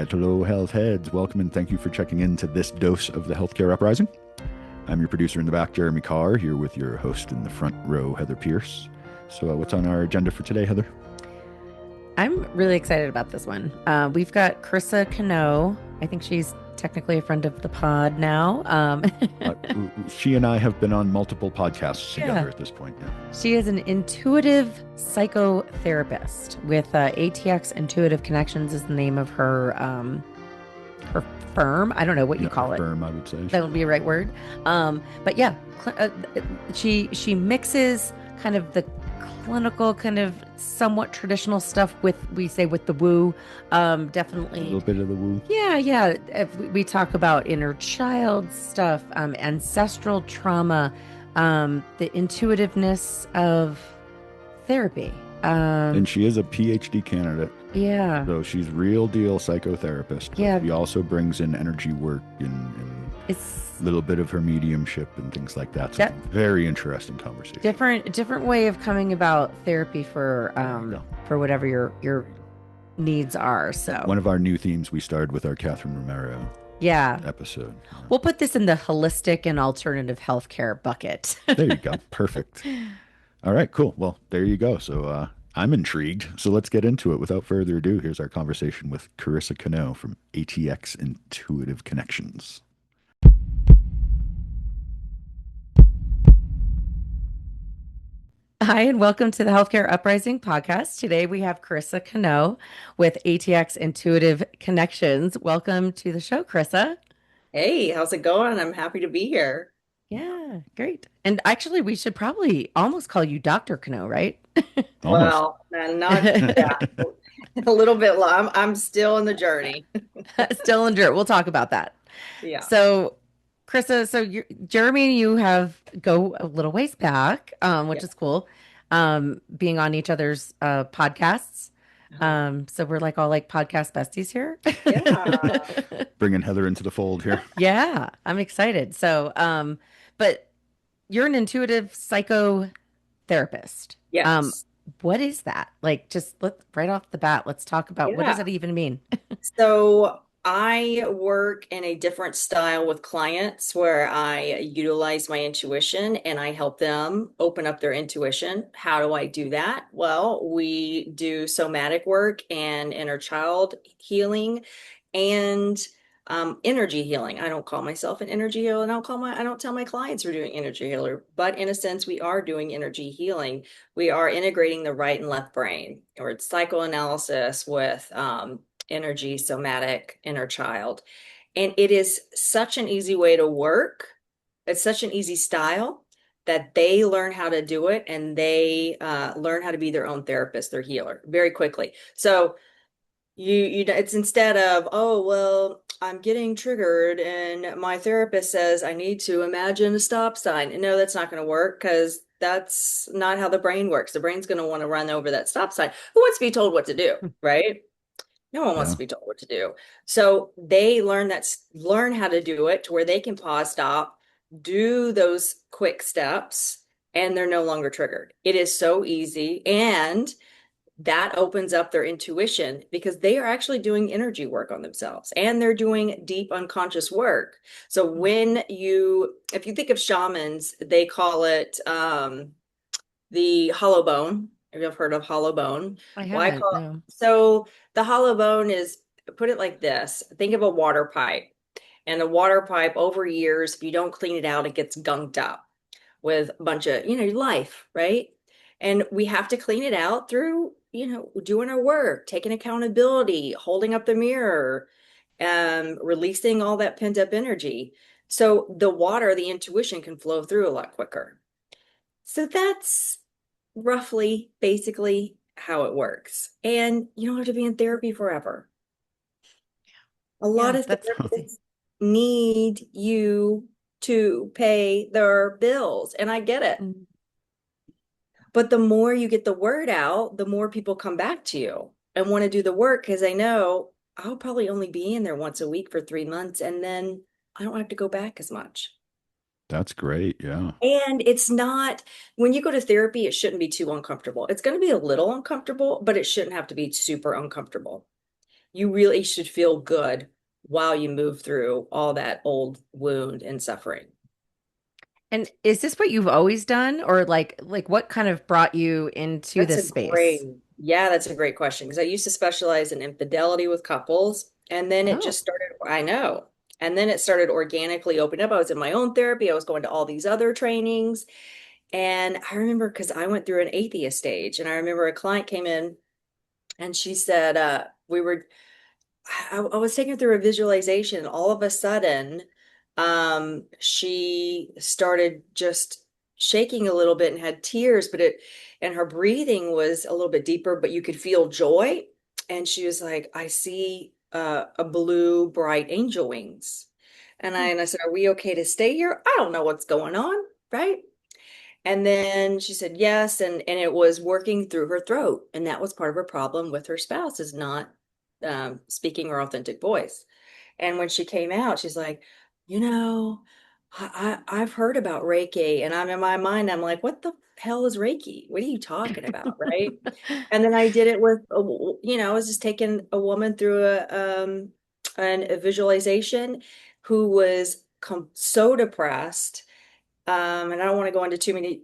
right, hello, health heads. Welcome and thank you for checking in to this dose of the Healthcare Uprising. I'm your producer in the back, Jeremy Carr, here with your host in the front row, Heather Pierce. So, what's on our agenda for today, Heather? I'm really excited about this one. We've got Carissa Cano. I think she's technically a friend of the pod now. Uh, she and I have been on multiple podcasts Yeah. together at this point. Yeah. She is an intuitive psychotherapist with ATX Intuitive Connections is the name of her firm. I don't know what you Yeah, call it. firm, I would say. That would be a right word. But yeah, she mixes kind of the clinical, kind of somewhat traditional stuff with with the woo. A Definitely. little bit of the woo. Yeah, yeah. If we talk about inner child stuff, ancestral trauma, the intuitiveness of therapy. And she is a PhD candidate, Yeah, so she's real deal psychotherapist. But yeah. she also brings in energy work and It's a little bit of her mediumship and things like that. So that it's a very interesting conversation. different way of coming about therapy Yeah. for whatever your needs are. So One of our new themes we started with our Catherine Romero yeah, episode. we'll put this in the holistic and alternative healthcare bucket. There you go. Perfect. All right, cool. Well, there you go. So I'm intrigued. So let's get into it. Without further ado, here's our conversation with Carissa Cano from ATX Intuitive Connections. Hi, and welcome to the Healthcare Uprising podcast. Today we have Carissa Cano with ATX Intuitive Connections. Welcome to the show, Carissa. Hey, how's it going? I'm happy to be here. Yeah, great. And actually, we should probably almost call you Dr. Cano, right? Almost. Well, not yeah, a little bit low. I'm still in the journey. Still endure. We'll talk about that. Yeah. So, Krista, Jeremy and you have go a little ways back, Yeah. which is cool. Being on each other's podcasts. So we're like all like podcast besties here. Yeah. Bringing Heather into the fold here. Yeah, I'm excited. So, but you're an intuitive psychotherapist. Yes. What is that? Like, just right off the bat, let's talk about what does Yeah. it even mean? So I work in a different style with clients where I utilize my intuition and I help them open up their intuition. How do I do that? Well, we do somatic work and inner child healing and energy healing. I don't call myself an energy healer. I don't tell my clients we're doing energy healer, but in a sense, we are doing energy healing. We are integrating the right and left brain, or it's psychoanalysis with energy, somatic, inner child. And it is such an easy way to work. It's such an easy style that they learn how to do it and they learn how to be their own therapist, their healer very quickly. So it's instead of, oh, well, I'm getting triggered and my therapist says I need to imagine a stop sign. No, that's not going to work because that's not how the brain works. The brain's going to want to run over that stop sign. Who wants to be told what to do, right? No one wants Yeah. to be told what to do. So they learn how to do it to where they can pause, stop, do those quick steps, and they're no longer triggered. It is so easy. And that opens up their intuition because they are actually doing energy work on themselves and they're doing deep unconscious work. So if you think of shamans, they call it the hollow bone. Have you ever heard of hollow bone? I Well, I haven't, call no. so the hollow bone is, put it like this. Think of a water pipe. And a water pipe over years, if you don't clean it out, it gets gunked up with a bunch of, life, right? And we have to clean it out through, doing our work, taking accountability, holding up the mirror, releasing all that pent up energy. So the water, the intuition can flow through a lot quicker. So that's roughly, basically how it works. And you don't have to be in therapy forever. A lot Yeah, of that's crazy. therapists need you to pay their bills, and I get it. Mm. But the more you get the word out, the more people come back to you and want to do the work because they know I'll probably only be in there once a week for 3 months, and then I don't have to go back as much. That's great. Yeah. And it's not, when you go to therapy, it shouldn't be too uncomfortable. It's going to be a little uncomfortable, but it shouldn't have to be super uncomfortable. you really should feel good while you move through all that old wound and suffering. And is this what you've always done, or like what kind of brought you into That's a this space? yeah, that's a great question because I used to specialize in infidelity with couples, and then it Oh. just started, I know. And then it started organically opening up. I was in my own therapy. I was going to all these other trainings. And I remember because I went through an atheist stage, and I remember a client came in and she said, I was taking her through a visualization, and all of a sudden, she started just shaking a little bit and had tears, and her breathing was a little bit deeper, but you could feel joy. And she was like, I see a blue, bright angel wings. And I said, are we okay to stay here? I don't know what's going on, right? And then she said yes, and it was working through her throat, and that was part of her problem with her spouse is not speaking her authentic voice. And when she came out, she's like, you know, I've heard about Reiki, and I'm in my mind, I'm like, what the hell is Reiki? What are you talking about, right? And then I did it with, I was just taking a woman through a visualization who was so depressed, and I don't want to go into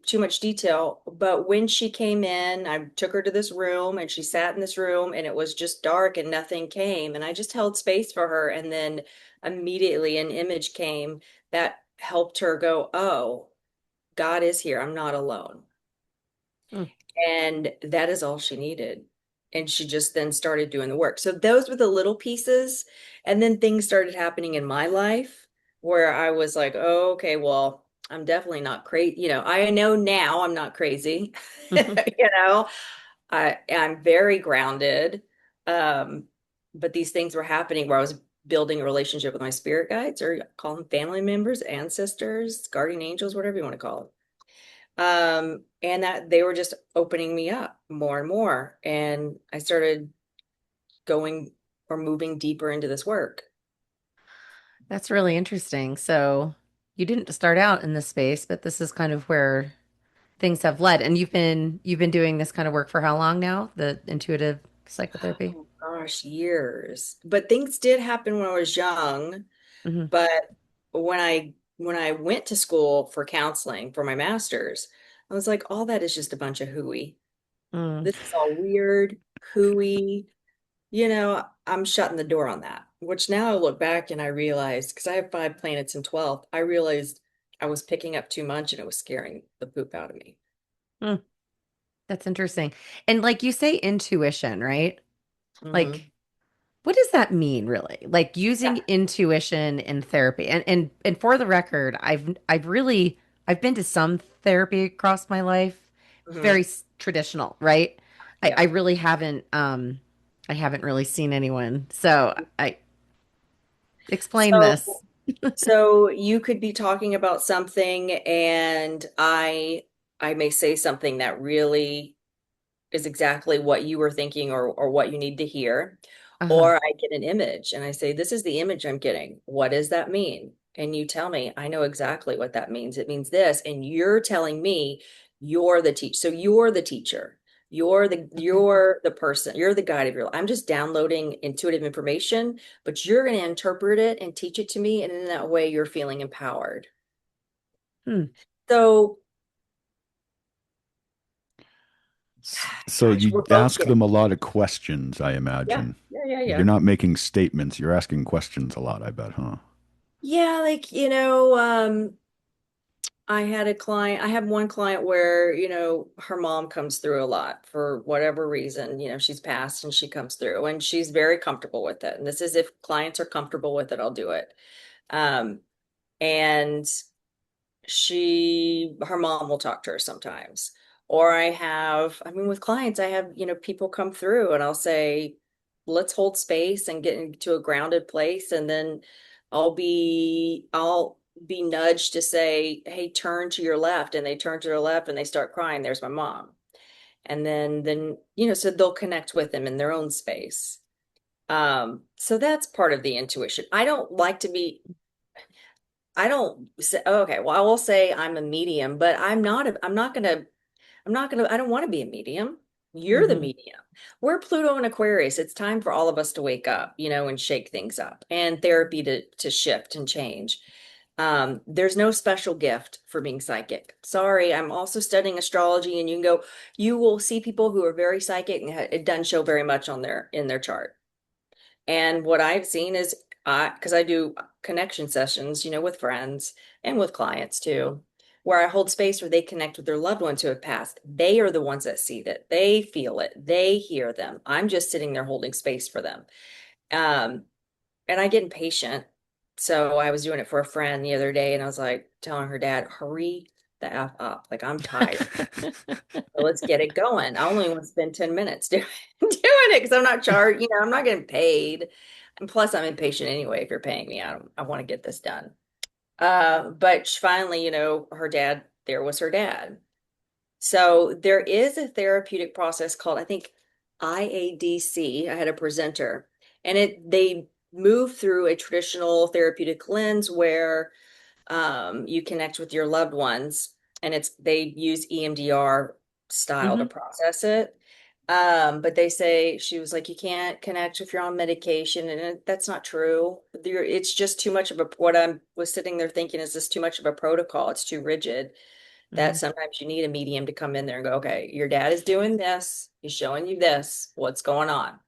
too much detail, but when she came in, I took her to this room and she sat in this room and it was just dark and nothing came. And I just held space for her. And then immediately an image came that helped her go, oh, God is here. I'm not alone. Hmm. And that is all she needed. And she just then started doing the work. So those were the little pieces. And then things started happening in my life where I was like, oh, okay, well, I'm definitely not crazy. I know now I'm not crazy. You know, I'm very grounded. Um, but these things were happening where I was building a relationship with my spirit guides, or call them family members, ancestors, guardian angels, whatever you want to call it. And that they were just opening me up more and more. And I started going or moving deeper into this work. That's really interesting. So you didn't start out in this space, but this is kind of where things have led. And you've been doing this kind of work for how long now? The intuitive psychotherapy? Oh gosh, years. But things did happen when I was young. Hmm. But when I went to school for counseling for my master's, I was like, all that is just a bunch of hooey. Mm. This is all weird, hooey. I'm shutting the door on that, which now I look back and I realized, because I have 5 planets in 12th, I realized I was picking up too much and it was scaring the poop out of me. Mm. That's interesting. And like you say, intuition, right? Hmm. Like, what does that mean, really? Like Yeah. using intuition in therapy. And for the record, I've been to some therapy across my life, Hmm. very traditional, right? I Yeah. really I haven't really seen anyone. So I explain So, this. so you could be talking about something and I may say something that really is exactly what you were thinking or what you need to hear. Uh-huh. Or I get an image and I say, this is the image I'm getting. What does that mean? And you tell me, I know exactly what that means. It means this. And you're telling me you're the teacher. So you're the teacher. Okay. You're the person. You're the guide of your life. I'm just downloading intuitive information, but you're going to interpret it and teach it to me. And in that way, you're feeling empowered. Hmm. So, So gosh, you we're both ask getting, them a lot of questions, I yeah, imagine. yeah, yeah, You're yeah. not making statements, you're asking questions a lot, I bet, huh? Yeah, like, I have one client where, her mom comes through a lot for whatever reason. She's passed and she comes through and she's very comfortable with it. And this is if clients are comfortable with it, I'll do it. Um, and her mom will talk to her sometimes. Or with clients, I have, people come through and I'll say, let's hold space and get into a grounded place. And then I'll be nudged to say, hey, turn to your left. And they turn to their left and they start crying. There's my mom. And then, so they'll connect with them in their own space. So that's part of the intuition. I don't say, oh, okay, well, I will say I'm a medium, but I'm not, I don't want to be a medium. You're the Hmm. medium. We're Pluto and Aquarius. It's time for all of us to wake up, and shake things up and therapy to shift and change. There's no special gift for being psychic. Sorry, I'm also studying astrology, and you will see people who are very psychic, and it doesn't show very much on in their chart. And what I've seen is, because I do connection sessions, with friends and with clients too, where I hold space where they connect with their loved ones who have passed. They are the ones that see that. They feel it. They hear them. I'm just sitting there holding space for them. Um, and I get impatient. So I was doing it for a friend the other day, and I was like telling her dad, hurry the F up. Like, I'm tired. So let's get it going. I only want to spend 10 minutes doing it because I'm not charged, I'm not getting paid. And plus I'm impatient anyway. If you're paying me, I want to get this done. But finally, her dad, there was her dad. So there is a therapeutic process called, I think, IADC. I had a presenter, and they move through a traditional therapeutic lens where you connect with your loved ones, and they use EMDR style to Hmm. process it. But she was like, you can't connect if you're on medication, and that's not true. It's just too much of what I was sitting there thinking is this too much of a protocol. It's too rigid that Hmm. sometimes you need a medium to come in there and go, okay, your dad is doing this. He's showing you this. What's going on?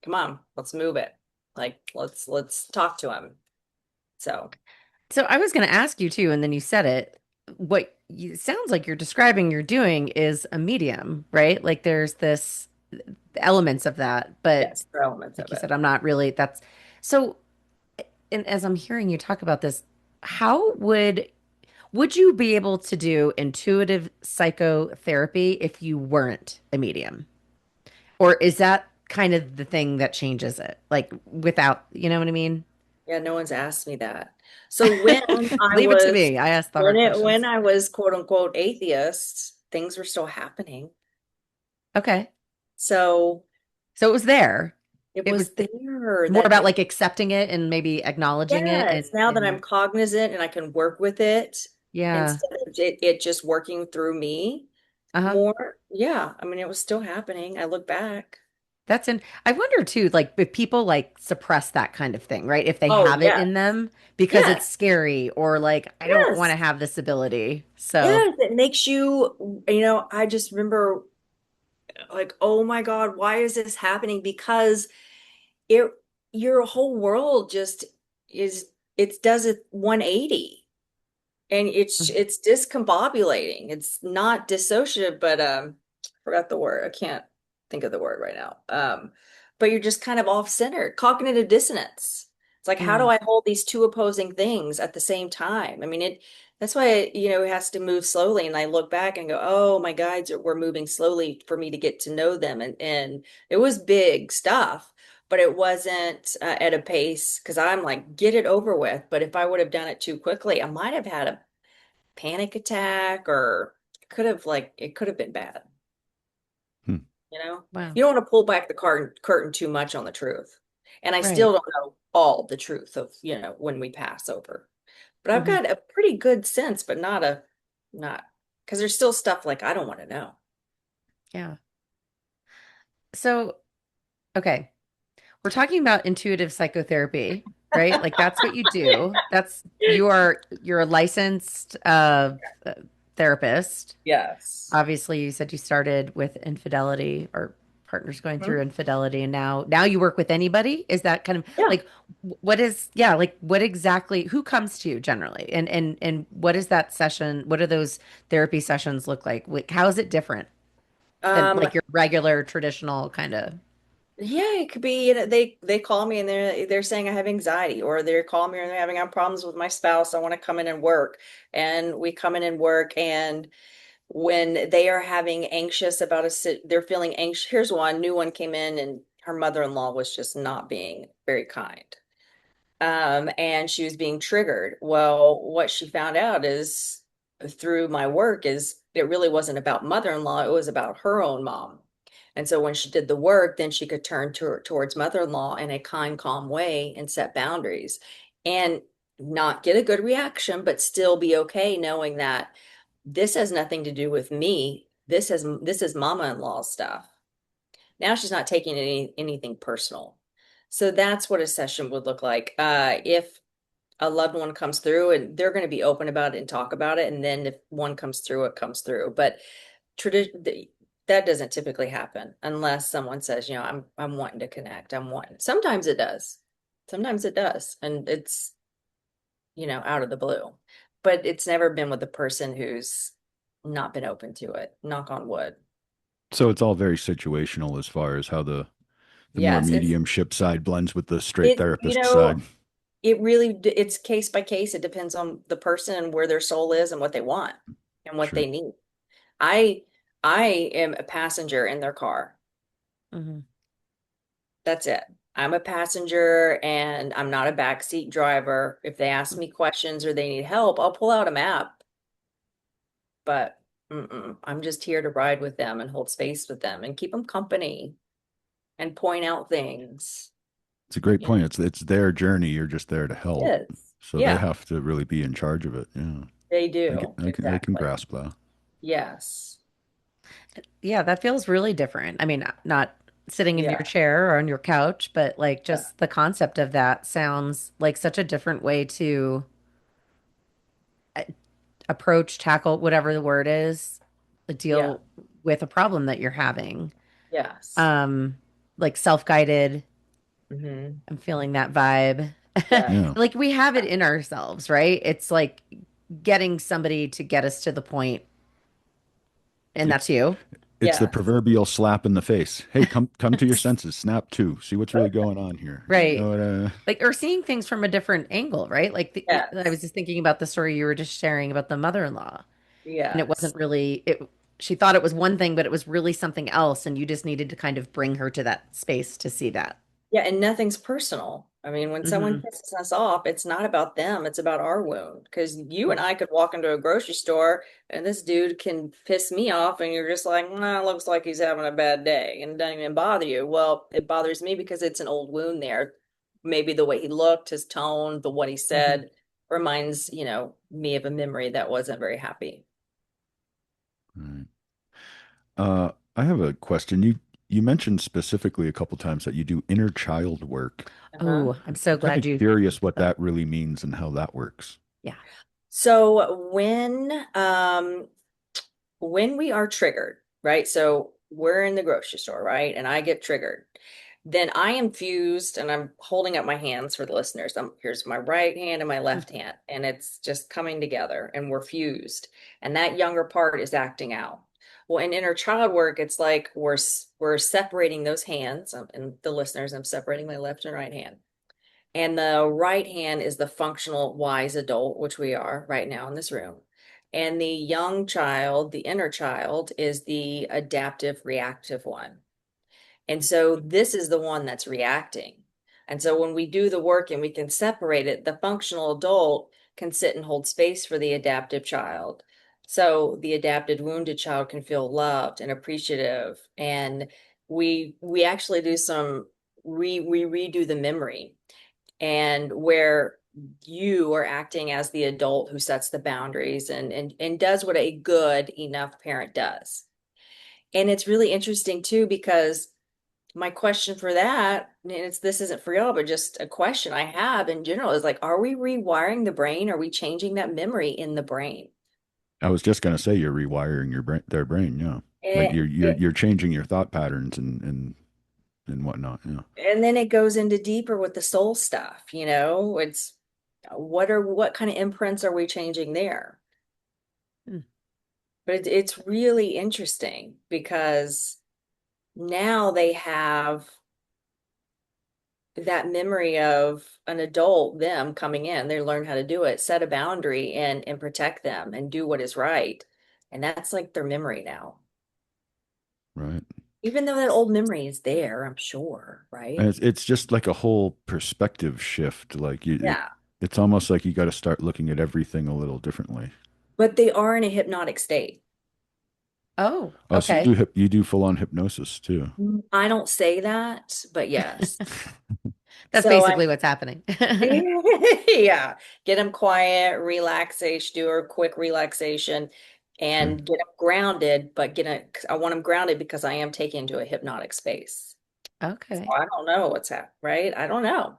Come on, let's move it. Like, let's talk to him. So So I was going to ask you too, and then you said it. It sounds like you're describing you're doing is a medium, right? Like there's this elements of that, but yes, there are elements like of you it. said, I'm not really. That's so. And as I'm hearing you talk about this, how would you be able to do intuitive psychotherapy if you weren't a medium? Or is that kind of the thing that changes it? Like without, you know what I mean? Yeah, no one's asked me that. So when I Leave it to was me. I ask the hard when questions. I was quote unquote atheist, things were still happening. Okay. So So it was there. it It was was there more that about like accepting it and maybe acknowledging it yes, now that I'm and cognizant and I can work with it yeah. instead of it just working through me Uh-huh. more. Yeah, I mean, it was still happening. I look back. I wonder too, like if people like suppress that kind of thing, right? If they Oh, have it yes. in them because it's Yes. scary or like, I don't want Yes. to have this ability. So, Yes. It makes I just remember like, oh my God, why is this happening? Because it your whole world just is it does a 180, and it's discombobulating. It's not dissociative, but forgot the word. I can't think of the word right now. But you're just kind of off centered. Cognitive dissonance. It's like, how do mm, I hold these two opposing things at the same time? I mean, that's why it has to move slowly. And I look back and go, oh, my guides were moving slowly for me to get to know them, and it was big stuff. But it wasn't at a pace because I'm like, get it over with. But if I would have done it too quickly, I might have had a panic attack, or it could have been bad. Hmm. wow. You don't want to pull back the curtain too much on the truth. And I still Right. don't know all the truth of, when we pass over. But I've Hmm. got a pretty good sense, but not because there's still stuff like I don't want to know. Yeah. So, okay. We're talking about intuitive psychotherapy, right? Like that's what you do. You're a licensed therapist. Yes. Obviously, you said you started with infidelity or partners going through Mhm. infidelity, and now you work with anybody. Is that kind of Yeah. like what is yeah, like what exactly who comes to you generally? And what is that session? What do those therapy sessions look like? How is it different than Um, like your regular traditional kind of Yeah, it could be, they call me and they're saying I have anxiety, or they're calling me and they're having problems with my spouse. I want to come in and work. And we come in and work, and when they are having anxious about they're feeling anxious. Here's one new one came in, and her mother-in-law was just not being very kind. And she was being triggered. Well, what she found out is through my work is it really wasn't about mother-in-law, it was about her own mom. And so when she did the work, then she could turn towards mother-in-law in a kind, calm way and set boundaries and not get a good reaction, but still be okay knowing that this has nothing to do with me. This is mama-in-law stuff. Now she's not taking anything personal. So that's what a session would look like. If a loved one comes through and they're going to be open about it and talk about it, and then if one comes through, it comes through. But tradition that doesn't typically happen unless someone says, I'm wanting to connect. I'm wanting. Sometimes it does. Sometimes it does, and it's out of the blue. But it's never been with a person who's not been open to it. Knock on wood. So it's all very situational as far as how the more Yes, mediumship side blends with the straight it, therapist side. it really, it's case by case. It depends on the person and where their soul is and what they want and what Sure. they need. I, I am a passenger in their car. Mhm. That's it. I'm a passenger and I'm not a backseat driver. If they ask me questions or they need help, I'll pull out a map. But I'm just here to ride with them and hold space with them and keep them company and point out things. It's a great You know, point. It's their journey. You're just there to help. it is. So they Yeah, have to really be in charge of it. Yeah. they I can, do. I can Exactly. grasp that. Yes. Yeah, that feels really different. I mean, not sitting in your Yeah. chair or on your couch, but like Yeah. just the concept of that sounds like such a different way to uh, approach, tackle, whatever the word is, Yeah. deal with a problem that you're having. Yes. Um, like self-guided. Hmm. I'm feeling that vibe. Yeah. Yeah. Like we have it in ourselves, right? It's like getting somebody to get us to the point, and that's It's you. it's the Yes. proverbial slap in the face. Hey, come to your senses. Snap to. See what's really going on here. You Right. know what? Like, or seeing things from a different angle, right? Like, I was Yes. just thinking about the story you were just sharing about the mother-in-law, and it Yes. wasn't really she thought it was one thing, but it was really something else, and you just needed to kind of bring her to that space to see that. Yeah, and nothing's personal. I mean, when someone Hmm. pisses us off, it's not about them, it's about our wound. Because you and I could walk into a grocery store and this dude can piss me off, and you're just like, nah, looks like he's having a bad day, and it doesn't even bother you. Well, it bothers me because it's an old wound there. Maybe the way he looked, his tone, the what he Hmm. said reminds, me of a memory that wasn't very happy. Right. I have a question. You mentioned specifically a couple times that you do inner child work. Uh-huh. Oh, I'm so I'm kind glad of you. curious what that really means and how that works. Yeah. So when we are triggered, right? So we're in the grocery store, right? And I get triggered. Then I am fused and I'm holding up my hands for the listeners. Here's my right hand and my left hand, and it's just coming together and we're fused. And that younger part is acting out. Well, in inner child work, it's like we're separating those hands, and the listeners, I'm separating my left and right hand. And the right hand is the functional wise adult, which we are right now in this room. And the young child, the inner child, is the adaptive reactive one. And so this is the one that's reacting. And so when we do the work and we can separate it, the functional adult can sit and hold space for the adaptive child. So the adapted wounded child can feel loved and appreciative. And we actually do some we redo the memory, and where you are acting as the adult who sets the boundaries and does what a good enough parent does. And it's really interesting too, because my question for that, and this isn't for y'all, but just a question I have in general, is like, are we rewiring the brain? Are we changing that memory in the brain? I was just gonna say you're rewiring their brain, yeah. Like And, you're changing your thought patterns and whatnot, yeah. and then it goes into deeper with the soul stuff, it's what kind of imprints are we changing there? Hmm. But it's really interesting because now they have that memory of an adult, them coming in, they learn how to do it, set a boundary and protect them and do what is right. And that's like their memory now. Right. Even though that old memory is there, I'm sure, right? And it's just like a whole perspective shift. Like Yeah. it's almost like you got to start looking at everything a little differently. But they are in a hypnotic state. Oh, Oh, so okay. you do full on hypnosis too. I don't say that, but yes. That's So I basically what's happening. yeah, get them quiet, relaxation, do a quick relaxation. Sure. and get them grounded, but I want them grounded because I am taken into a hypnotic space. So Okay. I don't know what's happening, right? I don't know.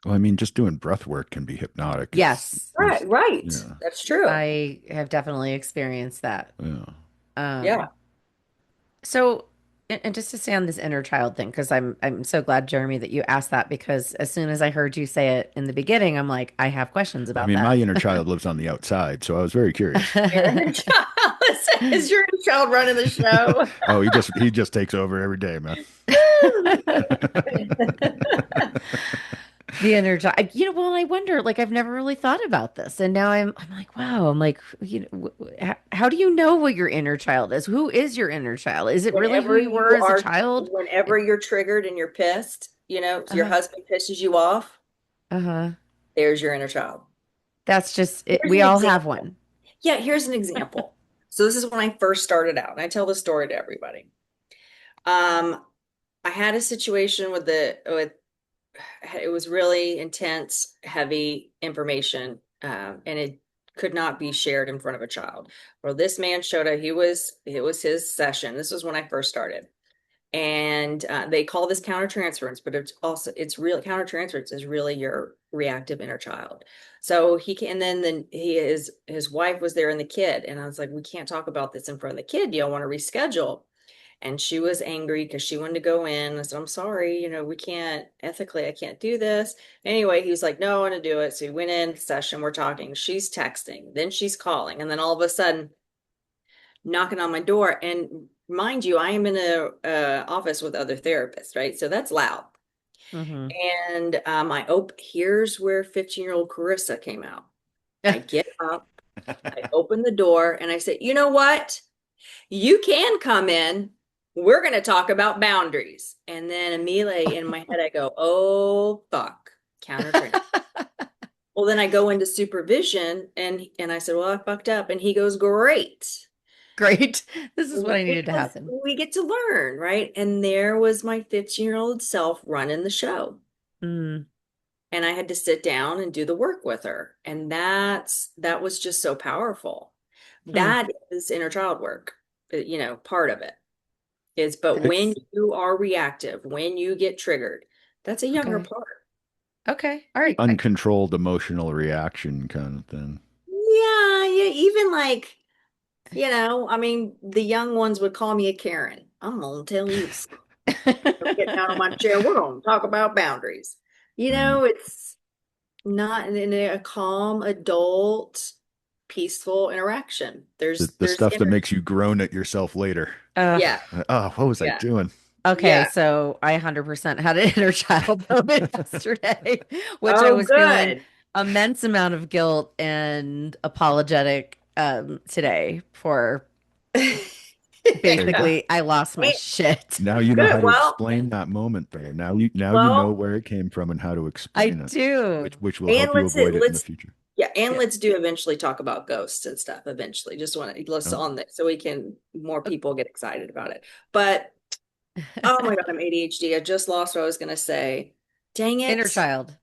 Well, I mean, just doing breath work can be hypnotic. Yes, Right, right. Yeah, That's true. I have definitely experienced that. yeah. Yeah. Um, so and just to stay on this inner child thing, because I'm so glad, Jeremy, that you asked that because as soon as I heard you say it in the beginning, I'm like, I have questions I about mean, my that. inner child lives on the outside, so I was very curious. Your inner child. Is your inner child running the show? Oh, he just takes over every day, man. The inner child, well, I wonder, like, I've never really thought about this, and now I'm like, wow, I'm like, how do you know what your inner child is? Who is your inner child? Is it really who Whenever you were you as a are, child? whenever you're triggered and you're pissed, so your Uh-huh. husband pisses you off, Uh-huh. there's your inner child. That's just it. Here's We an all have example. one. Yeah, here's an example. So this is when I first started out, and I tell the story to everybody. Um, I had a situation with it was really intense, heavy information, and it could not be shared in front of a child. Well, this man showed up. It was his session. This was when I first started, and they call this countertransference, but it's real countertransference is really your reactive inner child. So he can, and then his wife was there and the kid, and I was like, we can't talk about this in front of the kid. You don't want to reschedule. And she was angry because she wanted to go in. I said, I'm sorry, we can't ethically, I can't do this. Anyway, he was like, no, I want to do it. So he went in session, we're talking, she's texting, then she's calling, and then all of a sudden knocking on my door. And mind you, I am in a office with other therapists, right? So that's loud. Mm-hmm. And here's where 15-year-old Carissa came out. I get up, I open the door, and I say, you know what? You can come in. We're going to talk about boundaries. And then immediately in my head, I go, oh, fuck, countertransfer. Well, then I go into supervision and I said, well, I fucked up. And he goes, great. Great. This is what I needed to Because happen. we get to learn, right? And there was my 15-year-old self running the show. Mm, And I had to sit down and do the work with her. And that was just so powerful. hmm. That is inner child work, part of it is, but Hey, when That's you are reactive, when you get triggered, that's a younger okay. part. Okay. All right. uncontrolled emotional reaction kind of thing. Yeah, yeah, even like, I mean, the young ones would call me a Karen. I'm gonna tell you, get down on my chair. We're gonna talk about boundaries. Mm. It's not in a calm, adult, peaceful interaction. The, There's the there's stuff that inner, makes you groan at yourself later. Uh, yeah, Oh, what was I yeah, doing? okay. yeah. So I 100% had an inner child moment yesterday, which I Oh, was feeling good. immense amount of guilt and apologetic today for There you go. basically I lost my Wait, shit. Now you know good. how to Well, explain that moment there. Now you know well, where it came from and how to I explain it, do. which will and help you avoid it in the let's future. yeah, and Yeah. let's do eventually talk about ghosts and stuff eventually. Just want to let's Oh, on that so we can more people get excited about it. But oh my God, I'm ADHD. I just lost what I was gonna say. Dang Inner it. child.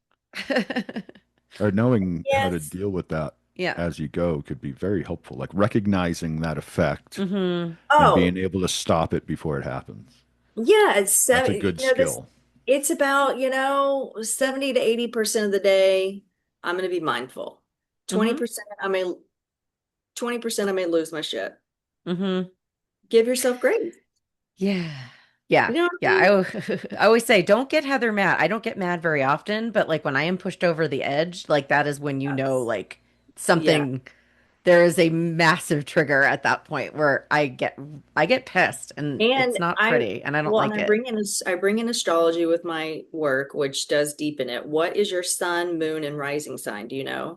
or knowing how to Yes. deal with that Yeah. as you go could be very helpful. Like recognizing that effect Hmm. and being Oh, able to stop it before it happens. yeah, it's That's a seven, good this skill. it's about, 70 to 80% of the day I'm gonna be mindful. Hmm. 20% I may 20% I may lose my shit. Hmm. Give yourself grace. Yeah. Yeah. You know what I Yeah. mean? I always say, don't get Heather mad. I don't get mad very often, but like when I am pushed over the edge, like that is when you know, Yes. like Yeah. something, there is a massive trigger at that point where I get pissed and it's And not pretty and I don't and like it. I bring in astrology with my work, which does deepen it. What is your sun, moon, and rising sign? Do you know?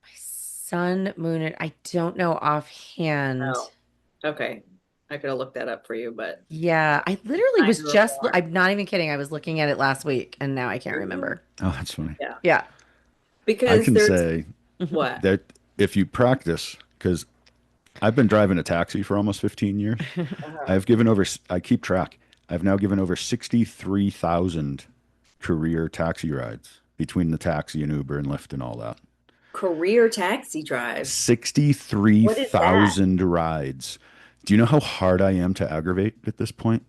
My sun, moon, and I don't know offhand. Oh, okay. I could have looked that up for you, but Yeah, I literally was neither just, more. I'm not even kidding. I was looking at it last week and now I can't Mhm. remember. Oh, that's funny. Yeah. Yeah. I Because can there's say Hmm. what? that if you practice, because I've been driving a taxi for almost 15 years. Uh-huh. I keep track. I've now given over 63,000 career taxi rides between the taxi and Uber and Lyft and all that. career taxi drives. What is that? 63,000 rides. Do you know how hard I am to aggravate at this point?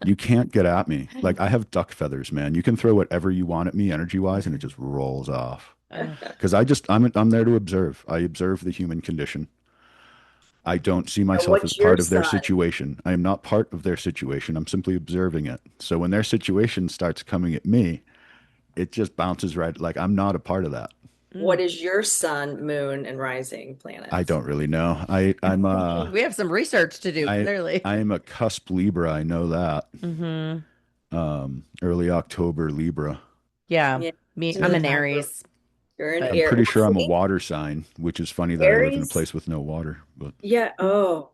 You can't get at me. Like I have duck feathers, man. You can throw whatever you want at me energy wise and it just rolls off. Ugh. Because I'm there to observe. I observe the human condition. I don't see And myself as what's your part of their son? situation. I am not part of their situation. I'm simply observing it. So when their situation starts coming at me, it just bounces right. Like I'm not a part of that. What Mm. is your sun, moon, and rising I planets? don't really know. We have some research to do, I clearly. I am a cusp Libra. I know that. Hmm. Early October Libra. Yeah, Yeah, I'm to the an time Aries, you're an but I'm air. pretty sure Well, I'm a see, water sign, which is funny that I live in a Aries. place with no water. But Yeah. Oh,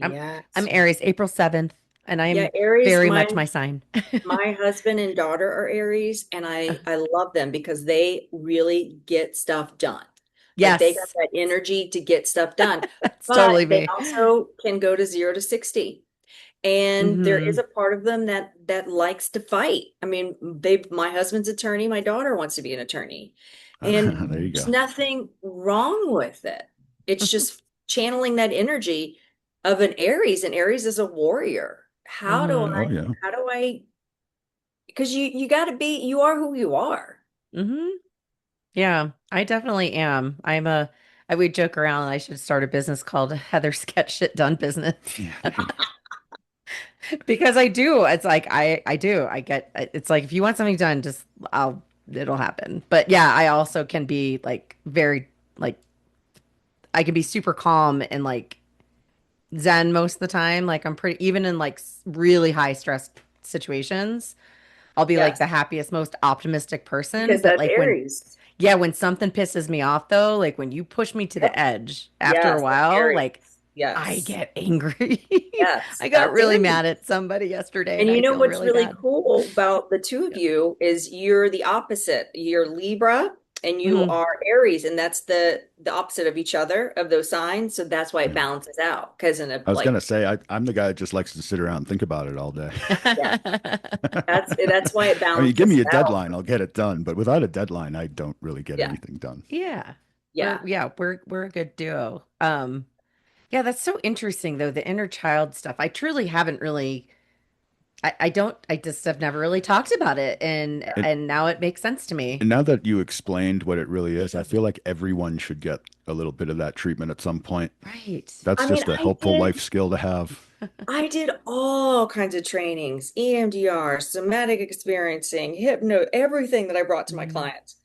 I'm I'm yes. Aries, April 7th, and I Yeah, am Aries. very much my sign. My husband and daughter are Aries, and I love them because they really get stuff done. Like they got Yes, that energy to get stuff done, that's totally but they me. also can go to 0 to 60. And there is Hmm. a part of them that likes to fight. I mean, my husband's attorney, my daughter wants to be an attorney. And there you there's go. nothing wrong with it. It's just channeling that energy of an Aries, and Aries is a warrior. Hmm. Oh yeah. How do I, because you got to be, you are who you are. Hmm. Yeah, I definitely am. I would joke around I should start a business called Heather's Get Shit Done Business Yeah, there you go. because I do. It's like I do. I get it's like if you want something done, just it'll happen. But yeah, I also can be like very like I can be super calm and like zen most of the time. Like I'm pretty even in like really high stress situations. I'll be like Yes, the happiest, most optimistic person. because But that's like when Aries. yeah, when something pisses me off though, like when you push me to the Yep. edge after a Yes, that's while, Aries. like I Yes. get angry. Yes, I got that's really Aries. mad at somebody yesterday And and you I know feel what's really really bad. cool about the two of Yeah. you is you're the opposite. You're Libra and you Mhm. are Aries, and that's the opposite of each other of those signs. So that's why it Yeah. balances out. Because in a I was like, gonna say I'm the guy that just likes to sit around and think about it all day. yeah, that's why it I mean, give me balances a out. deadline, I'll get it done. But without a deadline, I don't really get Yeah, anything done. Yeah. yeah. We're a good duo. Yeah, that's so interesting though, the inner child stuff. I truly haven't really I don't I just have never really talked about it And, and now it makes sense to me. and now that you explained what it really is, I feel like everyone should get a little bit of that treatment at some point. Right. That's I mean, just a helpful life skill to have. I did all kinds of trainings, EMDR, somatic experiencing, hypno, everything that I brought to my Mm, clients.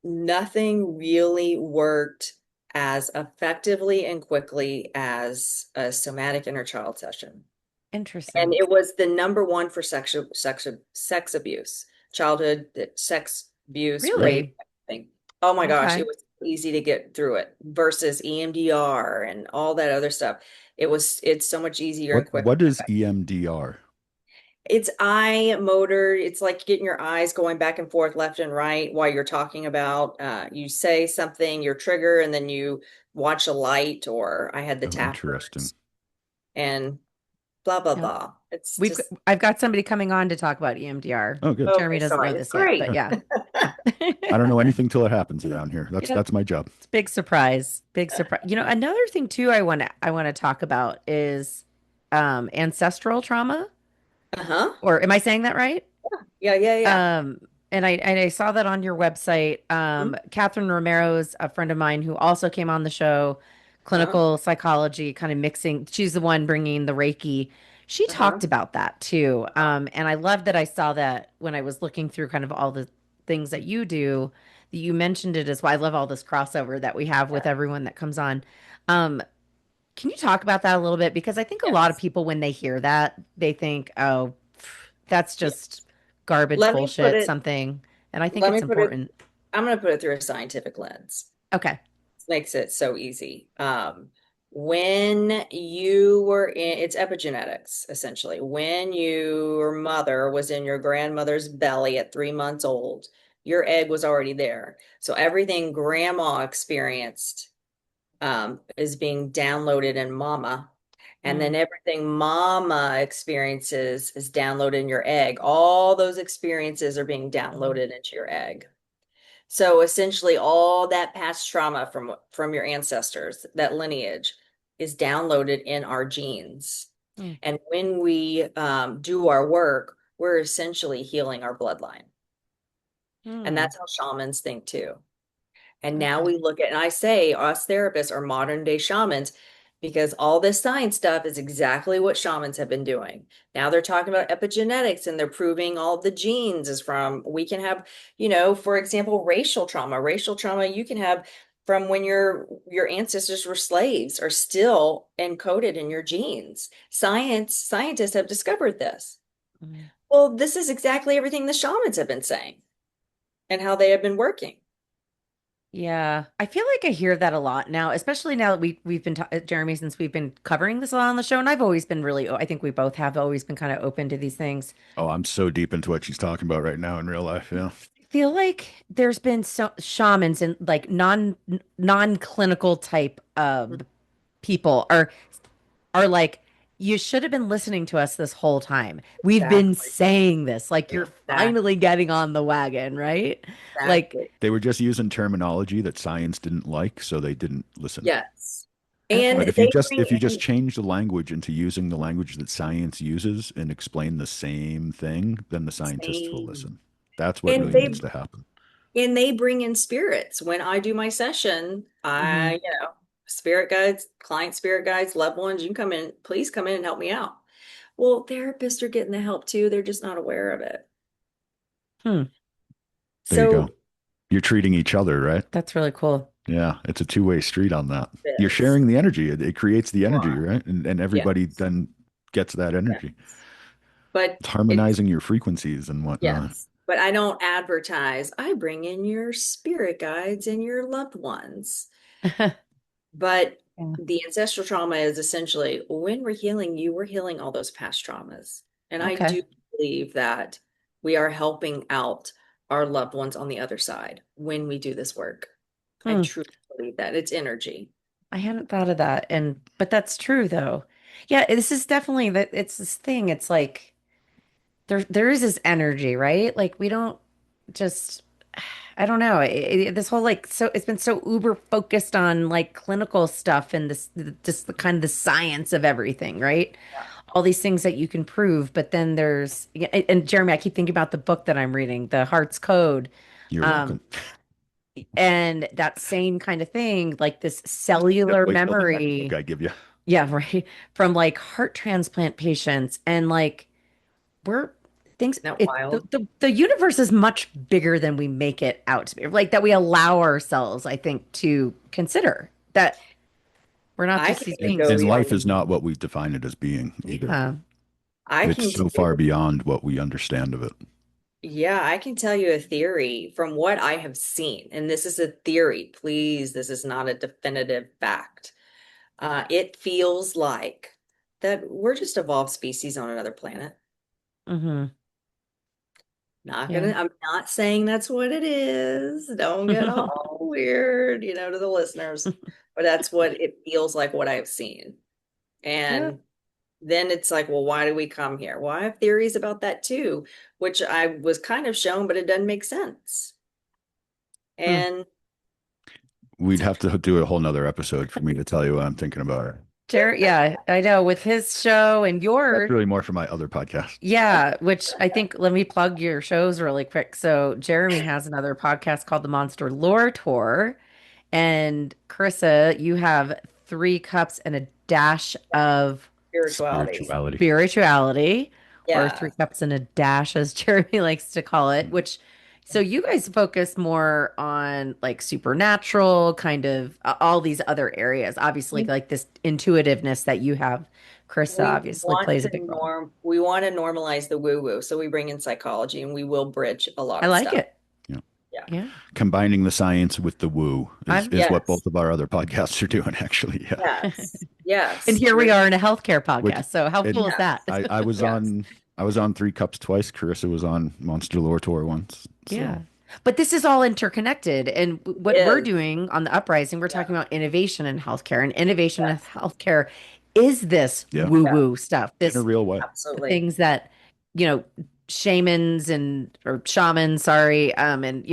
Nothing really worked as effectively and quickly as a somatic inner child session. And interesting. it was the number one for sex abuse, childhood sex abuse, rape, Really? everything. Oh my gosh, it Okay. was easy to get through it versus EMDR and all that other stuff. It's so much easier and quicker. What is EMDR? It's eye motor. It's like getting your eyes going back and forth, left and right, while you're talking about, you say something, your trigger, and then you watch a light, or I had the Oh, interesting. tappers and blah, blah, Yeah. blah. It's just, I've got somebody coming on to talk about EMDR. Oh, good. okay, Jeremy doesn't know sorry. this yet, but Great. Yeah. yeah. Yeah. I don't know anything till it happens around here. That's Yeah, that's my job. it's big surprise. Big surprise. You know, another thing too I want to talk about is ancestral trauma. Uh-huh. Or am I saying that right? Yeah, yeah, yeah. Um, and I saw that on your website. Mhm. Catherine Romero's a friend of mine who also came on the show, Uh-huh. clinical psychology, kind of mixing. She's the one bringing the Reiki. She Uh-huh. talked about that too. And I love that I saw that when I was looking through kind of all the things that you do, that you mentioned it as well. I love all this crossover that we have with everyone that comes on. Um, can you talk about that a little bit? Because I think a lot of Yes. people, when they hear that, they think, oh, that's just Yes. garbage, Let me put bullshit, it, something. And I think let me it's put it, important. I'm going to put it through a scientific lens. Okay. Makes it so easy. When you were in, it's epigenetics, essentially. When your mother was in your grandmother's belly at 3 months old, your egg was already there. So everything grandma experienced is being downloaded in mama. And then Mm, everything mama experiences is downloaded in your egg. All those experiences are being mm, downloaded into your egg. So essentially all that past trauma from your ancestors, that lineage is downloaded in our genes. Hmm. And when we do our work, we're essentially healing our bloodline. And Hmm. that's how shamans think too. And now Okay. we look at, and I say us therapists are modern day shamans because all this science stuff is exactly what shamans have been doing. Now they're talking about epigenetics and they're proving all the genes is from, we can have, for example, racial trauma. Racial trauma you can have from when your ancestors were slaves are still encoded in your genes. Scientists have discovered this. Hmm. Well, this is exactly everything the shamans have been saying and how they have been working. Yeah, I feel like I hear that a lot now, especially now that we've been Jeremy, since we've been covering this a lot on the show, and I've always been really, I think we both have always been kind of open to these things. Oh, I'm so deep into what she's talking about right now in real life. Yeah. I feel like there's been so shamans and like non-clinical type people are like, you should have been listening to us this whole time. We've been Exactly. saying this, like you're Exactly. finally getting on the wagon, right? Like, Exactly. They were just using terminology that science didn't like, so they didn't listen. Yes. And okay. But they bring if you just in, change the language into using the language that science uses and explain the same thing, then the scientists will same. listen. That's what And really needs to happen. they bring in spirits. When I do my session, Hmm. spirit guides, client spirit guides, loved ones, you can come in, please come in and help me out. Well, therapists are getting the help too. They're just not aware of it. Hmm. There you go. So You're treating each other, right? That's really cool. Yeah, it's a two-way street on that. You're this sharing the energy. It creates the you energy, are. right? And everybody Yes. then gets that energy. Yes. But It's it's harmonizing your frequencies and whatnot. yes. But I don't advertise. I bring in your spirit guides and your loved ones. But Yeah. the ancestral trauma is essentially when we're healing you, we're healing all those past traumas. And I Okay. do believe that we are helping out our loved ones on the other side when we do this work. I Hmm. truly believe that it's energy. I hadn't thought of that. And but that's true though. Yeah, this is definitely that it's this thing. It's like there is this energy, right? Like we don't just I don't know. This whole like so it's been so uber focused on like clinical stuff and this just the kind of the science of everything, right? All these things that you can prove, but then there's yeah, and Jeremy, I keep thinking about the book that I'm reading, The Heart's Code. You're welcome. Um, and that same kind of thing, like this Yep, cellular wait till the next book memory. I give you. Yeah, right. From like heart transplant patients and like we're things Isn't that it wild? the universe is much bigger than we make it out to be. Like that we allow ourselves, I think, to consider that we're not I just can these even beings go And just life even, is not what we define it as being either. yeah. I It's can tell so far you, beyond what we understand of it. yeah, I can tell you a theory from what I have seen. And this is a theory, please. This is not a definitive fact. It feels like that we're just evolved species on another planet. Hmm. Yeah. I'm not saying that's what it is. Don't get all weird, to the listeners, but that's what it feels like what I've seen. Yeah. And then it's like, well, why do we come here? Well, I have theories about that too, which I was kind of shown, but it doesn't make sense. Hmm. And We'd have to do a whole nother episode for me to tell you what I'm thinking about. Jared, yeah, I know with his show and That's yours. really more for my other podcast. Yeah, which I think let me plug your shows really quick. So Jeremy has another podcast called The Monster Lore Tour, and Carissa, you have three cups and a dash of spirituality. Spirituality. spirituality, or Yeah. three cups and a dash, as Jeremy likes to call it, which so you guys focus more on like supernatural, kind of all these other areas. Obviously, like this intuitiveness that you have, Carissa obviously plays a big role. We want to normalize the woo-woo. So we bring in psychology and we will bridge a lot I of like stuff. it. Yeah. Yeah. Yeah. Combining the science with the woo I'm is what Yes. both of our other podcasts are doing, actually. Yeah. Yes. and Yes. here we are in a healthcare Which podcast. So how cool and is that? Yes. Yes. I was on Three Cups twice. Carissa was on Monster Lore Tour once. Yeah. So But this is all interconnected. And what we're Is. doing on the Uprising, we're talking Yeah. about innovation in healthcare. And innovation in Yes. healthcare is this yeah, Yeah. woo-woo stuff, in a this real way. the Absolutely. things that, you know, shamans and or shamans, sorry, and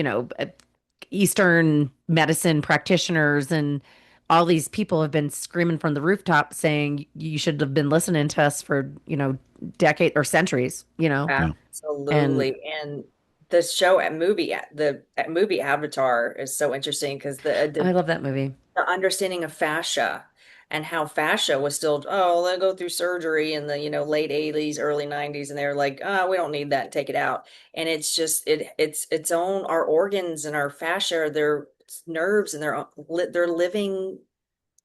Eastern medicine practitioners and all these people have been screaming from the rooftop saying you should have been listening to us for, decade or centuries, Yeah. and Absolutely. And the show at movie, the movie Avatar is so interesting because I love that movie. the understanding of fascia and how fascia was still, oh, let go through surgery in the, late 80s, early 90s, and they're like, oh, we don't need that, take it out. And it's just it's its own, our organs and our fascia, their nerves and they're living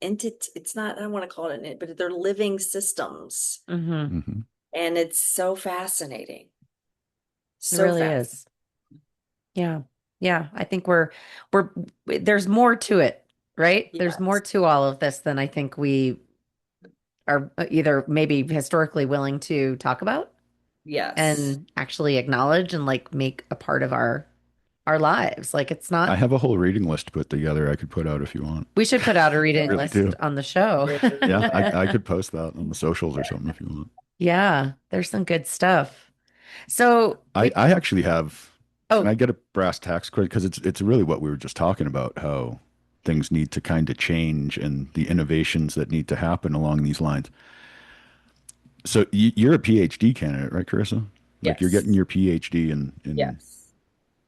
entity. It's not, I don't want to call it but they're living systems. Hmm. Hmm. And it's so fascinating. It So really fast. is. Yeah. Yeah. I think we're, there's more to it, right? There's more Yes. to all of this than I think we are either maybe historically willing to talk about Yes. and actually acknowledge and like make a part of our lives. Like it's I not, have a whole reading list put together I could put out if you want. we should put out a I reading really list do. on the show. Yeah, Yeah. I could post that on the socials or something if you want. Yeah, there's some good stuff. So, I actually have, can oh, I get a brass tacks quick? Because it's really what we were just talking about, how things need to kind of change and the innovations that need to happen along these lines. So you're a PhD candidate, right, Carissa? Like you're getting Yes. your PhD in Yes.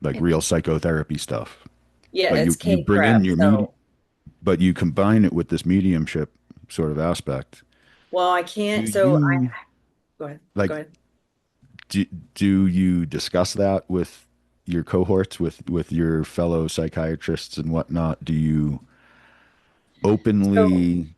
like it- real psychotherapy stuff. Yeah, But it's you K bring in prep. your So, but you combine it with this mediumship sort of aspect. well, I Do can't. So I you go ahead. Go like ahead. do, do you discuss that with your cohorts, with your fellow psychiatrists and whatnot? Do you So openly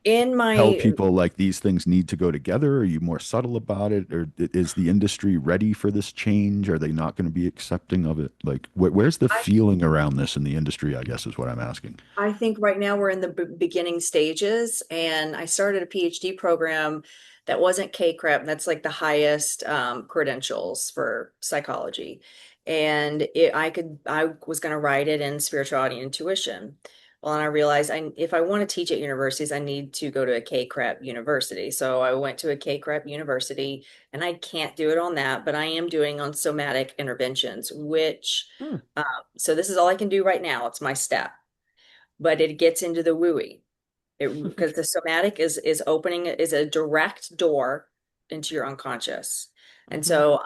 in tell my people like these things need to go together? Are you more subtle about it? Or is the industry ready for this change? Are they not going to be accepting of it? Like, where's the I feeling around this in the industry, I guess is what I'm asking. I think right now we're in the beginning stages, and I started a PhD program that wasn't KCREP. That's like the highest credentials for psychology. And I was going to write it in spirituality and intuition. Well, and I realized if I want to teach at universities, I need to go to a KCREP university. So I went to a KCREP university, and I can't do it on that, but I am doing on somatic interventions, which, hmm, so this is all I can do right now. It's my step, but it gets into the wooey. Because the somatic is opening is a direct door into your unconscious. And mhm, so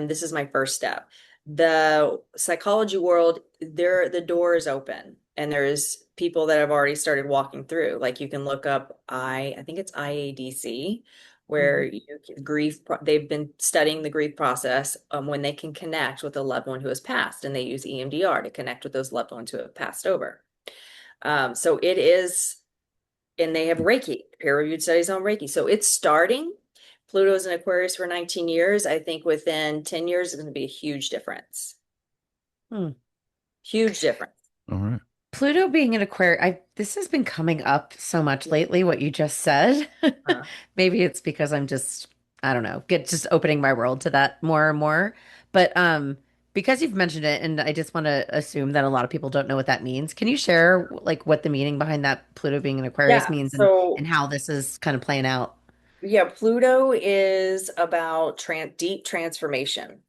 this is my first step. The psychology world, the door is open and there's people that have already started walking through. Like you can look up I think it's IADC, where mhm, they've been studying the grief process, when they can connect with a loved one who has passed, and they use EMDR to connect with those loved ones who have passed over. So it is, and they have Reiki, peer-reviewed studies on Reiki. So it's starting. Pluto's in Aquarius for 19 years. I think within 10 years, it's going to be a huge difference. hmm. Huge difference. All right. Pluto being an Aquarius, this has been coming up so much lately, what you just said. Uh, Maybe it's because I'm just, I don't know, just opening my world to that more and more. But because you've mentioned it, and I just want to assume that a lot of people don't know what that means. Can you share like what the meaning behind that Pluto being an Aquarius yeah. means and So how this is kind of playing out? yeah, Pluto is about deep transformation,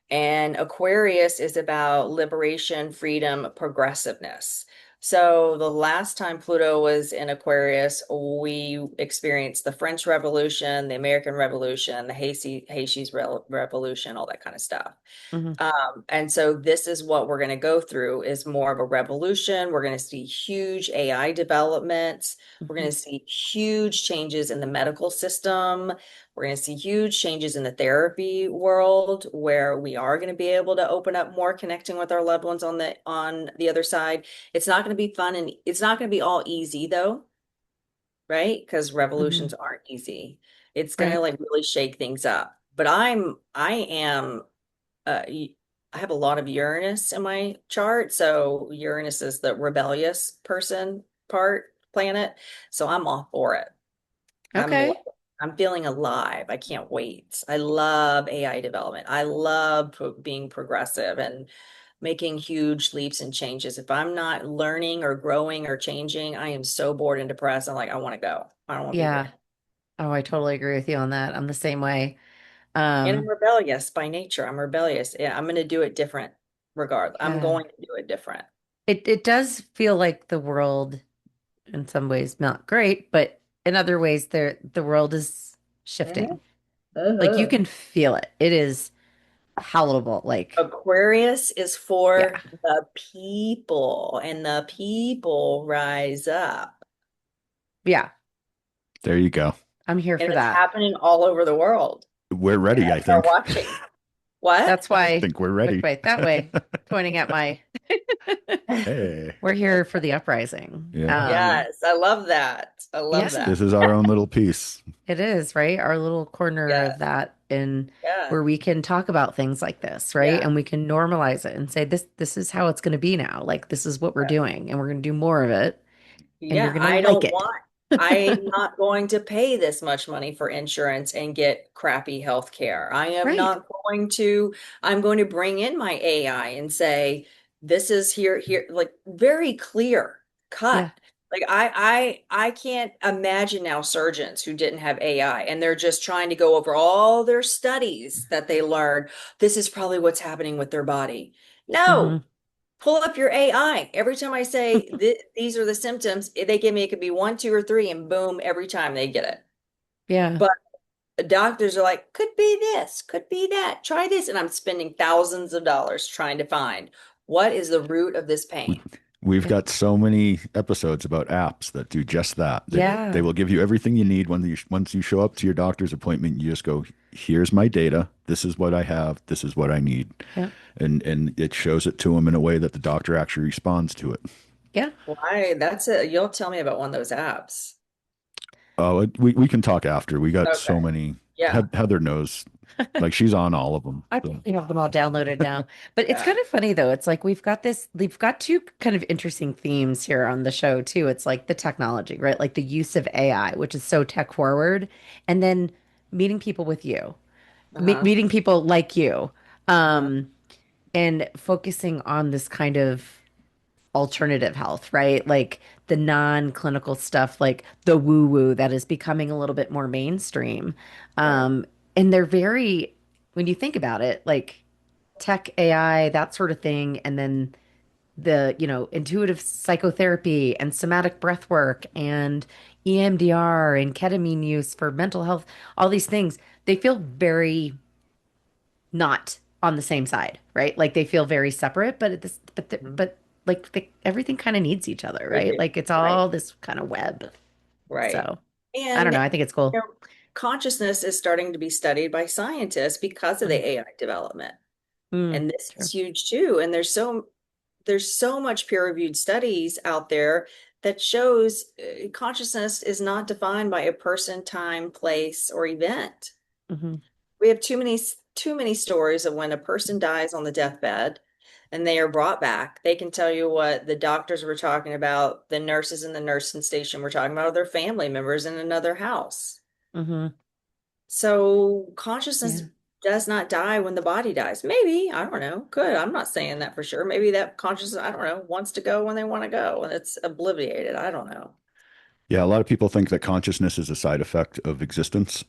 and Aquarius is about liberation, freedom, progressiveness. So the last time Pluto was in Aquarius, we experienced the French Revolution, the American Revolution, the Haiti's Revolution, all that kind of stuff. Hmm. And so this is what we're going to go through is more of a revolution. We're going to see huge AI developments. We're going Hmm. to see huge changes in the medical system. We're going to see huge changes in the therapy world where we are going to be able to open up more connecting with our loved ones on the other side. It's not going to be fun and it's not going to be all easy though, right? Because Hmm. revolutions aren't easy. It's going to Right. like really shake things up. But I am uh, I have a lot of Uranus in my chart. So Uranus is the rebellious person planet. So I'm all for it. I'm Okay. I'm feeling alive. I can't wait. I love AI development. I love being progressive and making huge leaps and changes. If I'm not learning or growing or changing, I am so bored and depressed. I'm like, I want to go. I don't want to be Yeah. here. Oh, I totally agree with you on that. I'm the same way. And I'm Um, rebellious by nature. I'm rebellious. Yeah, I'm going to do it different regardless. I'm yeah. going to do it different. it does feel like the world in some ways not great, but in other ways the world is Mhm. shifting. Like you Uh-huh. can feel it. It is palatable. Like, Aquarius is for yeah. the people, and the people rise up. Yeah. There you go. I'm here And for it's that. happening all over the world. We're You ready, I guys are think. watching. What? That's I why, think we're which ready. way? That way, pointing at my Hey. we're here for the uprising. Yeah. Yes, I love that. I love Yeah, that. This is our own little piece. it is, right? Our little corner Yeah, of that in yeah, where we can talk about things like this, right? yeah, And we can normalize it and say this is how it's going to be now. Like this is what we're doing and we're going to do more of it and you're yeah. going to I like don't it. want, I'm not going to pay this much money for insurance and get crappy health care. I am Right. not going to, I'm going to bring in my AI and say, this is here, like very clear cut. Yeah. Like I can't imagine now surgeons who didn't have AI and they're just trying to go over all their studies that they learned. This is probably what's happening with their body. No, Hmm. pull up your AI. Every time I say these are the symptoms, they give me, it could be one, two, or three, and boom, every time they get it. Yeah. But the doctors are like, could be this, could be that, try this. And I'm spending thousands of dollars trying to find what is the root of this We, pain. we've Yeah. got so many episodes about apps that do just that. They Yeah. will give you everything you need when once you show up to your doctor's appointment. You just go, "Here's my data. This is what I have. This is what I need," Yeah. and it shows it to them in a way that the doctor actually responds to it. Yeah. Why? That's it. You'll tell me about one of those apps. Oh, we can talk after. We got Okay. so many. Yeah. Heather knows, like she's on all of them. I So, probably have them all downloaded now. But it's Yeah. kind of funny though. It's like we've got two kind of interesting themes here on the show too. It's like the technology, right? Like the use of AI, which is so tech forward, and then meeting people with you, Uh-huh. meeting people like you, Uh-huh. um, and focusing on this kind of alternative health, right? Like the non-clinical stuff, like the woo-woo that is becoming a little bit more mainstream. Right. And they're very, when you think about it, like tech, AI, that sort of thing, and then the, intuitive psychotherapy and somatic breath work and EMDR and ketamine use for mental health, all these things, they feel very not on the same side, right? Like they feel very separate, but at this, Mhm. but like everything kind of needs each other, They right? do. Like it's Right. all this kind of web. Right. So I don't And know. I think it's you cool. know, consciousness is starting to be studied by scientists because of Mhm. the AI development. Mm, And this is true. huge too. And there's so much peer-reviewed studies out there that shows consciousness is not defined by a person, time, place, or event. Hmm. We have too many stories of when a person dies on the deathbed and they are brought back. They can tell you what the doctors were talking about, the nurses in the nursing station were talking about, or their family members in another house. Hmm. So consciousness Yeah. does not die when the body dies. Maybe, I don't know. Could. I'm not saying that for sure. Maybe that consciousness, I don't know, wants to go when they want to go and it's obliviated. I don't know. yeah, a lot of people think that consciousness is a side effect of existence,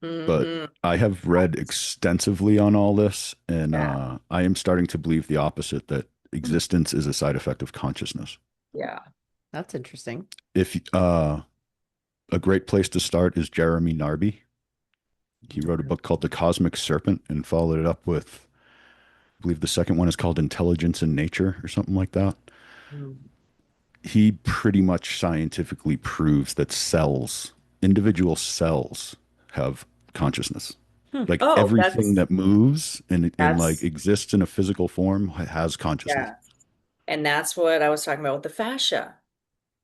but Hmm. I have read extensively on all this, and Yeah. I am starting to believe the opposite, that existence is a side effect of consciousness. Yeah. That's interesting. If a great place to start is Jeremy Narby. He wrote a book called The Cosmic Serpent and followed it up with, I believe the second one is called Intelligence in Nature or something like that. Mhm. He pretty much scientifically proves that individual cells, have consciousness. Hmm. Like Oh, everything that moves and like that's, exists in a physical form has consciousness. yeah. And that's what I was talking about with the fascia.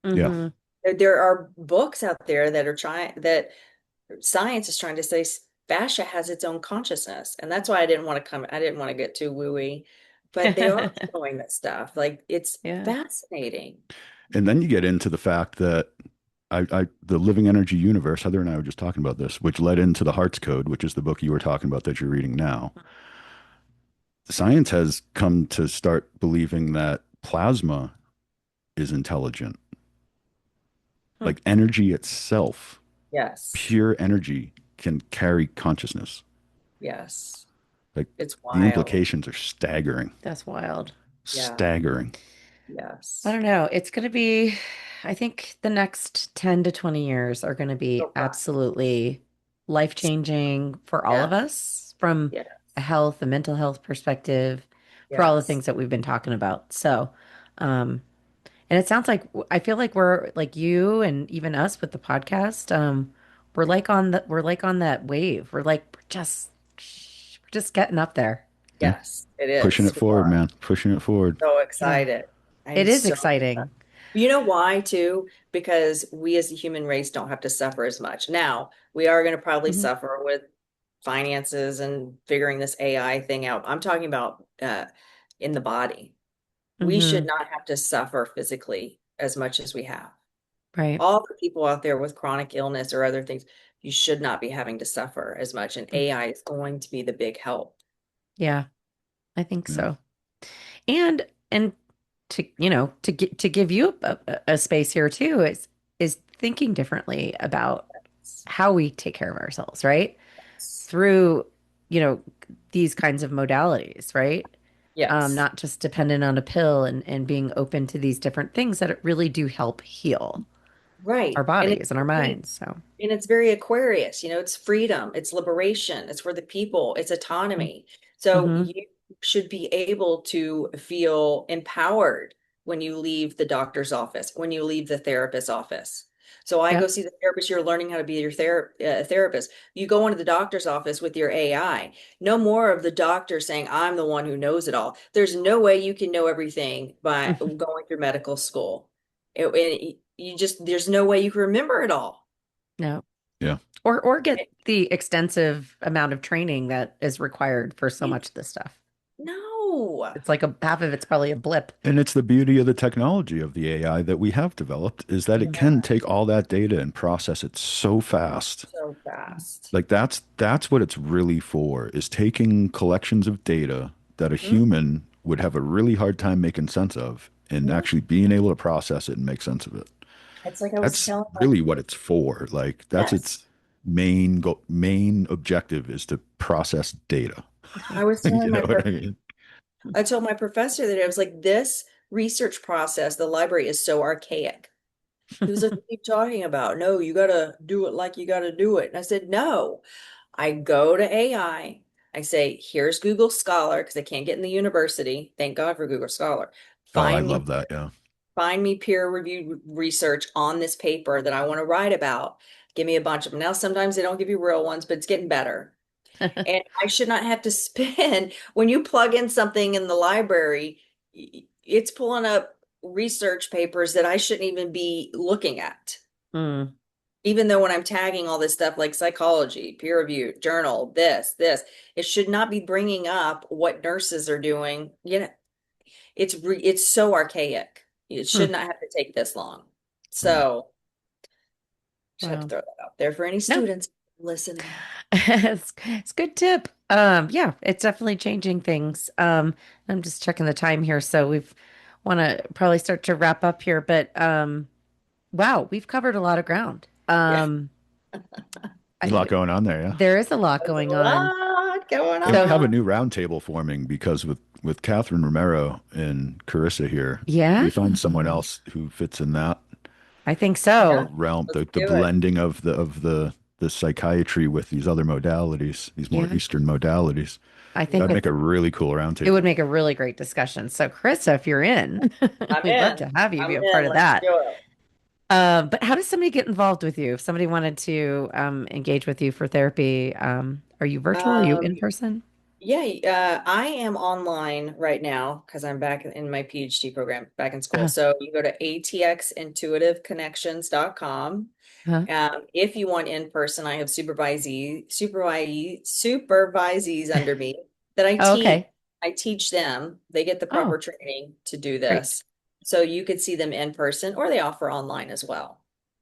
Yeah. Hmm. There are books out there that are trying, that science is trying to say fascia has its own consciousness. And that's why I didn't want to get too wooey, but they are showing that stuff. Like it's Yeah. fascinating. And then you get into the fact that the living energy universe, Heather and I were just talking about this, which led into the Heart's Code, which is the book you were talking about that you're reading now. Science has come to start believing that plasma is intelligent. Hmm. Like energy itself, Yes. pure energy can carry consciousness. Yes. Like It's the wild. implications are staggering, That's wild. Yeah. staggering. I Yes. don't know. It's going to be, I think the next 10 to 20 years are going to be So fast. absolutely life-changing for all of Yeah. us from Yeah. a health, a mental health perspective, for all the Yes. things that we've been talking about. So, um, and it sounds like I feel like we're like you and even us with the podcast. We're like on that wave. We're just getting up there. Yeah. Yes, it Pushing is. it We forward, are man. Pushing it forward. so Yeah, excited. I'm it is so excited. exciting. You know why, too? Because we as the human race don't have to suffer as much. Now, we are going to probably Hmm. suffer with finances and figuring this AI thing out. I'm talking about in the body. We should Hmm. not have to suffer physically as much as we have. Right. All the people out there with chronic illness or other things, you should not be having to suffer as much. And Mm. AI is going to be the big help. Yeah, I think Yeah. so. And to to give you a space here too is thinking differently about how we take care of ourselves, right? Through, you know, these kinds of modalities, right? Yes. Not just dependent on a pill and being open to these different things that really do help heal our Right. And bodies and our minds. So, it's very Aquarius, it's freedom, it's liberation, it's for the people, it's autonomy. So mm-hmm. you should be able to feel empowered when you leave the doctor's office, when you leave the therapist's office. So I go Yep. see the therapist, you're learning how to be your therapist. You go into the doctor's office with your AI. No more of the doctor saying, I'm the one who knows it all. There's no way you can know everything by going through medical school. You just, there's no way you can remember it all. No. Yeah. Or get the extensive amount of training that is required for so much of this stuff. No. It's like a half of it's probably a blip. And it's the beauty of the technology of the AI that we have developed is that it Mhm. can take all that data and process it so fast. So fast. Like that's what it's really for, is taking collections of data that a Mhm. human would have a really hard time making sense of and Yeah. actually being able to process it and make sense of it. It's like I was That's telling my, really what it's for. Like that's yes, its main objective is to process data. I was telling You know what I mean? I told my professor that I was like, this research process, the library is so archaic. He was like, what are you talking about? No, you gotta do it like you gotta do it. And I said, no. I go to AI. I say, here's Google Scholar, because I can't get in the university. Thank God for Google Scholar. Oh, I Find me love that. Yeah. find me peer-reviewed research on this paper that I want to write about. Give me a bunch of them. Now, sometimes they don't give you real ones, but it's getting better. And I should not have to spend, when you plug in something in the library, it's pulling up research papers that I shouldn't even be looking at. Mm, Even though when I'm tagging all this stuff like psychology, peer review, journal, this, it should not be bringing up what nurses are doing. It's so archaic. It should hmm. not have to take this long. Right. So just have to Wow. throw that out there for any No, students listening. it's a good tip. Yeah, it's definitely changing things. I'm just checking the time here, so we've want to probably start to wrap up here, but wow, we've covered a lot of ground. Yeah, There's a lot I going on there. Yeah. There is a lot there's a going on. lot going And we So, have a on. new roundtable forming because with Catherine Romero and Carissa here, yeah, we find someone else who fits in that I think so. Yeah, realm, let's the do it. blending of the psychiatry with these other modalities, these more Yeah, Eastern modalities. I think That'd with make a really cool it would roundtable. make a really great discussion. So, Carissa, if you're in, I'm we'd love in. to have you I'm be a part in. of Let's that. do it. But how does somebody get involved with you? If somebody wanted to engage with you for therapy, are you virtual? Are you in Um, person? Yeah, I am online right now because I'm back in my PhD program, back in school. Uh, So you go to atxintuitiveconnections.com. huh? If you want in person, I have supervisees under me that I Oh, teach. okay. I teach them. They get the Oh, proper training to do great. this. So you could see them in person or they offer online as well.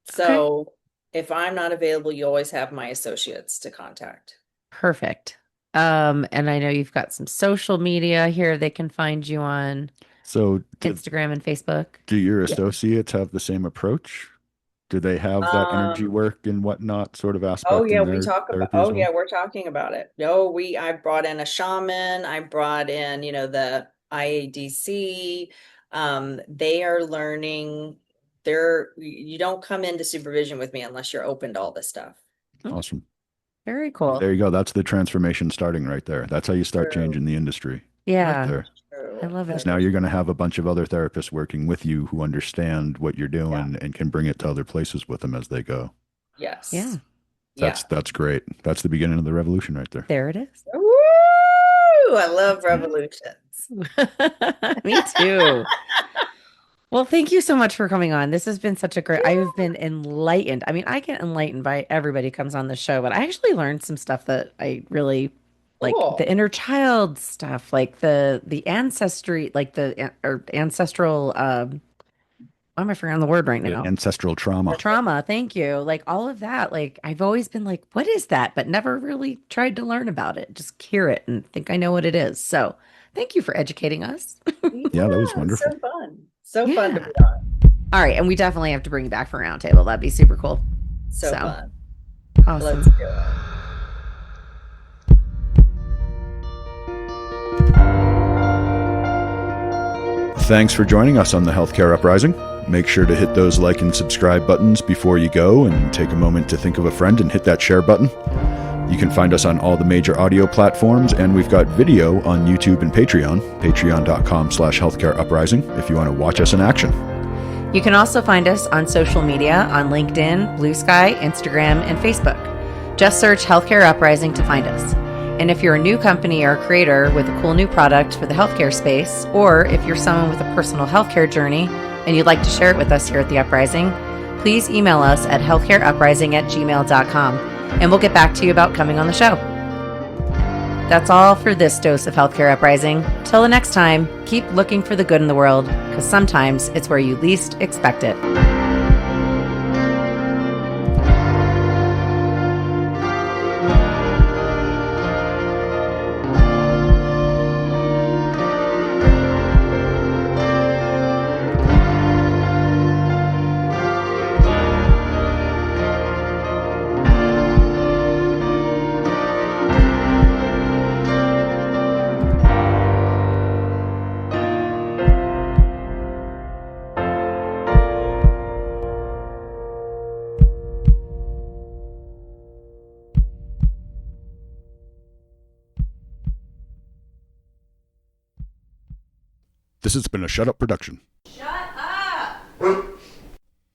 Okay. So if I'm not available, you always have my associates to contact. Perfect. And I know you've got some social media here they can find you on So Instagram and Facebook. do your Yeah. associates have the same approach? Do they have that energy Um, work and whatnot sort of Oh aspect yeah, in we their talk about, therapy as oh well? yeah, we're talking about it. No, I brought in a shaman, I brought in, the IADC. They are learning. You don't come into supervision with me unless you're open to all this stuff. Awesome. Very cool. There you go. That's the transformation starting right there. That's how you start True. changing the industry. Right Yeah, there. True. I love Because it. now you're going to have a bunch of other therapists working with you who understand what you're Yeah. doing and can bring it to other places with them as they go. Yes. Yeah, Yeah. That's great. That's the beginning of the revolution right there. there it is. Woo! I love revolutions. Me too. Well, thank you so much for coming on. This has been such a great, I've been enlightened. I mean, I get enlightened by everybody who comes on the show, but I actually learned some stuff that I really like, Cool. the inner child stuff, like the ancestry, like or ancestral why am I forgetting the word right The now? ancestral trauma. Trauma, thank you. Like all of that. Like I've always been like, what is that? But never really tried to learn about it. Just hear it and think I know what it is. So thank you for educating us. Yeah, that was Yeah, wonderful. so fun. So fun to Yeah. be on. All right. And we definitely have to bring you back for roundtable. That'd be super cool. So So fun. awesome. Let's do it. Thanks for joining us on the Healthcare Uprising. Make sure to hit those like and subscribe buttons before you go, and take a moment to think of a friend and hit that share button. You can find us on all the major audio platforms, and we've got video on YouTube and Patreon, patreon.com/healthcareuprising, if you want to watch us in action. You can also find us on social media on LinkedIn, Blue Sky, Instagram, and Facebook. Just search Healthcare Uprising to find us. And if you're a new company or a creator with a cool new product for the healthcare space, or if you're someone with a personal healthcare journey and you'd like to share it with us here at the Uprising, please email us at healthcareuprising@gmail.com and we'll get back to you about coming on the show. That's all for this dose of Healthcare Uprising. Till the next time, keep looking for the good in the world, because sometimes it's where you least expect it. This has been a Shut Up production.